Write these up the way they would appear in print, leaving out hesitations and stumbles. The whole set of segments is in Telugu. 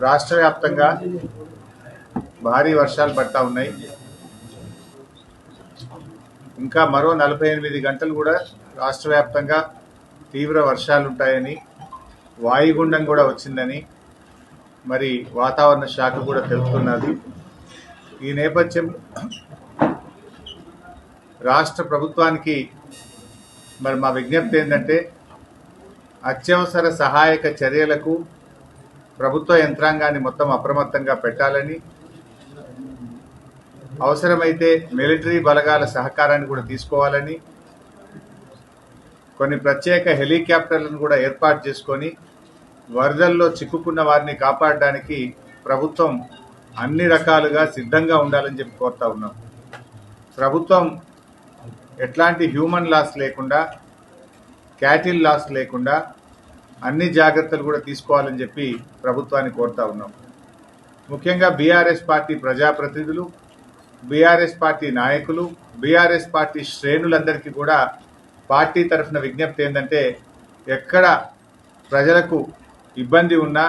రాష్ట్ర వ్యాప్తంగా భారీ వర్షాలు పడతా ఉన్నాయి. ఇంకా మరో 48 గంటలు కూడా రాష్ట్ర వ్యాప్తంగా తీవ్ర వర్షాలు ఉంటాయని, వాయుగుండం కూడా వచ్చిందని మరి వాతావరణ శాఖ కూడా తెలుపుతున్నది. ఈ నేపథ్యం రాష్ట్ర ప్రభుత్వానికి మరి మా విజ్ఞప్తి ఏంటంటే, అత్యవసర సహాయక చర్యలకు ప్రభుత్వ యంత్రాంగాన్ని మొత్తం అప్రమత్తంగా పెట్టాలని, అవసరమైతే మిలిటరీ బలగాల సహకారాన్ని కూడా తీసుకోవాలని, కొన్ని ప్రత్యేక హెలికాప్టర్లను కూడా ఏర్పాటు చేసుకొని వరదల్లో చిక్కుకున్న వారిని కాపాడడానికి ప్రభుత్వం అన్ని రకాలుగా సిద్ధంగా ఉండాలని చెప్పి కోరుతా ఉన్నాం. ప్రభుత్వం ఎట్లాంటి హ్యూమన్ లాస్ లేకుండా, క్యాటిల్ లాస్ లేకుండా అన్ని జాగ్రత్తలు కూడా తీసుకోవాలని చెప్పి ప్రభుత్వాన్ని కోరుతా ఉన్నాం. ముఖ్యంగా బీఆర్ఎస్ పార్టీ ప్రజాప్రతినిధులు, బీఆర్ఎస్ పార్టీ నాయకులు, బీఆర్ఎస్ పార్టీ శ్రేణులందరికీ కూడా పార్టీ తరఫున విజ్ఞప్తి ఏంటంటే, ఎక్కడ ప్రజలకు ఇబ్బంది ఉన్నా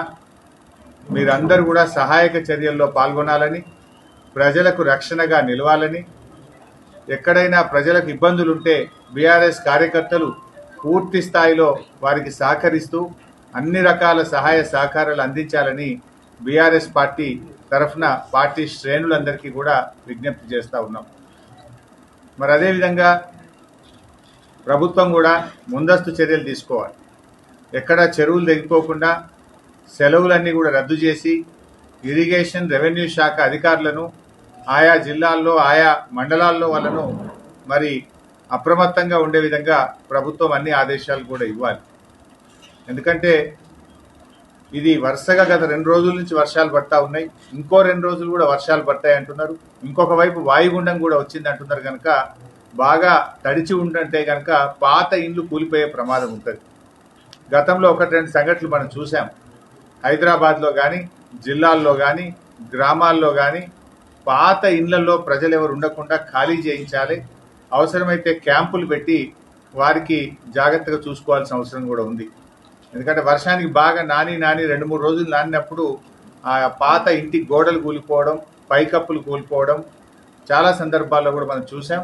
మీరందరూ కూడా సహాయక చర్యల్లో పాల్గొనాలని, ప్రజలకు రక్షణగా నిలవాలని, ఎక్కడైనా ప్రజలకు ఇబ్బందులు ఉంటే బీఆర్ఎస్ కార్యకర్తలు పూర్తి స్థాయిలో వారికి సహకరిస్తూ అన్ని రకాల సహాయ సహకారాలు అందించాలని బీఆర్ఎస్ పార్టీ తరఫున పార్టీ శ్రేణులందరికీ కూడా విజ్ఞప్తి చేస్తూ ఉన్నాం. మరి అదేవిధంగా ప్రభుత్వం కూడా ముందస్తు చర్యలు తీసుకోవాలి. ఎక్కడ చెరువులు తెగిపోకుండా సెలవులన్నీ కూడా రద్దు చేసి ఇరిగేషన్, రెవెన్యూ శాఖ అధికారులను ఆయా జిల్లాల్లో, ఆయా మండలాల్లో వాళ్ళను మరి అప్రమత్తంగా ఉండే విధంగా ప్రభుత్వం అన్ని ఆదేశాలు కూడా ఇవ్వాలి. ఎందుకంటే ఇది వరుసగా గత 2 రోజుల నుంచి వర్షాలు పడతా ఉన్నాయి. ఇంకో 2 రోజులు కూడా వర్షాలు పడతాయి అంటున్నారు. ఇంకొక వైపు వాయుగుండం కూడా వచ్చింది అంటున్నారు. కనుక బాగా తడిచి ఉంటే కనుక పాత ఇండ్లు కూలిపోయే ప్రమాదం ఉంటుంది. గతంలో 1-2 సంఘటనలు మనం చూసాం. హైదరాబాద్లో కానీ, జిల్లాల్లో కానీ, గ్రామాల్లో కానీ పాత ఇండ్లలో ప్రజలు ఎవరు ఉండకుండా ఖాళీ చేయించాలి. అవసరమైతే క్యాంపులు పెట్టి వారికి జాగ్రత్తగా చూసుకోవాల్సిన అవసరం కూడా ఉంది. ఎందుకంటే వర్షానికి బాగా నాని 2-3 రోజులు నానినప్పుడు ఆ పాత ఇంటి గోడలు కూలిపోవడం, పైకప్పులు కూలిపోవడం చాలా సందర్భాల్లో కూడా మనం చూసాం.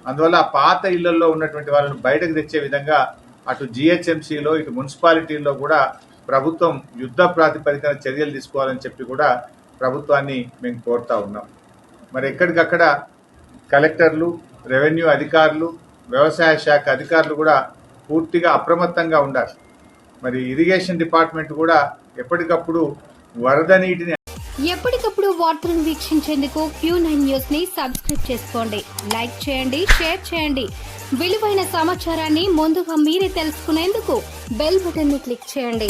అందువల్ల ఆ పాత ఇళ్లలో ఉన్నటువంటి వాళ్ళని బయటకు తెచ్చే విధంగా అటు జిహెచ్ఎంసీలో, ఇటు మున్సిపాలిటీల్లో కూడా ప్రభుత్వం యుద్ధ ప్రాతిపదికన చర్యలు తీసుకోవాలని చెప్పి కూడా ప్రభుత్వాన్ని మేము కోరుతా ఉన్నాం. మరి ఎక్కడికక్కడ కలెక్టర్లు, రెవెన్యూ అధికారులు, వ్యవసాయ శాఖ అధికారులు కూడా పూర్తిగా అప్రమత్తంగా ఉండాలి. మరి ఇరిగేషన్ డిపార్ట్మెంట్ కూడా ఎప్పటికప్పుడు వరద నీటిని ఎప్పటికప్పుడు వార్తలను వీక్షించేందుకు Q9 న్యూస్ ని సబ్స్క్రైబ్ చేసుకోండి, లైక్ చేయండి, షేర్ చేయండి. విలువైన సమాచారాన్ని ముందుగా మీరే తెలుసుకునేందుకు బెల్ బటన్ ని క్లిక్ చేయండి.